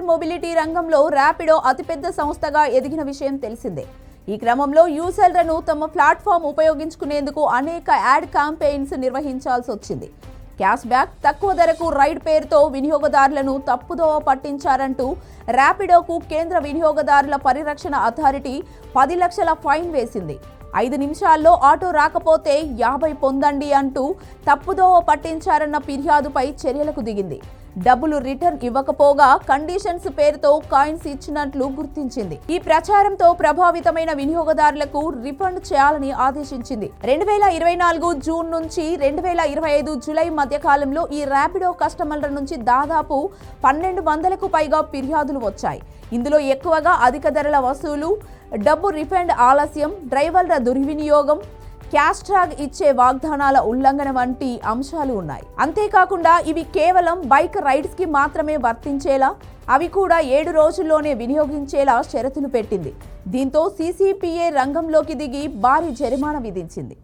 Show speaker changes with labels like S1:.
S1: User mobility రంగంలో ర్యాపిడో అతిపెద్ద సంస్థగా ఎదిగిన విషయం తెలిసిందే. ఈ క్రమంలో యూజర్లను తమ ప్లాట్ఫామ్ ఉపయోగించుకునేందుకు అనేక యాడ్ క్యాంపెయిన్స్ నిర్వహించాల్సి వచ్చింది. క్యాష్ బ్యాక్, తక్కువ ధరకు రైడ్ పేరుతో వినియోగదారులను తప్పుదోవ పట్టించారంటూ ర్యాపిడోకు కేంద్ర వినియోగదారుల పరిరక్షణ అథారిటీ 10 లక్షల ఫైన్ వేసింది. 5 నిమిషాల్లో ఆటో రాకపోతే 50 పొందండి అంటూ తప్పుదోవ పట్టించారన్న ఫిర్యాదుపై చర్యలకు దిగింది. డబ్బులు రిటర్న్ ఇవ్వకపోగా కండిషన్స్ పేరుతో కాయిన్స్ ఇచ్చినట్లు గుర్తించింది. ఈ ప్రచారంతో ప్రభావితమైన వినియోగదారులకు రిఫండ్ చేయాలని ఆదేశించింది. 2024 జూన్ నుంచి 2025 జూలై మధ్య కాలంలో ఈ ర్యాపిడో కస్టమర్ల నుంచి దాదాపు 1200కు పైగా ఫిర్యాదులు వచ్చాయి. ఇందులో ఎక్కువగా అధిక ధరల వసూలు, డబ్బు రిఫండ్ ఆలస్యం, డ్రైవర్ల దుర్వినియోగం, క్యాష్ ట్యాగ్ ఇచ్చే వాగ్దానాల ఉల్లంఘన వంటి అంశాలు ఉన్నాయి. అంతేకాకుండా ఇవి కేవలం బైక్ రైడ్స్ కి మాత్రమే వర్తించేలా, అవి కూడా 7 రోజుల్లోనే వినియోగించేలా షరతులు పెట్టింది. దీంతో సీసీపీఏ రంగంలోకి దిగి భారీ జరిమానా విధించింది.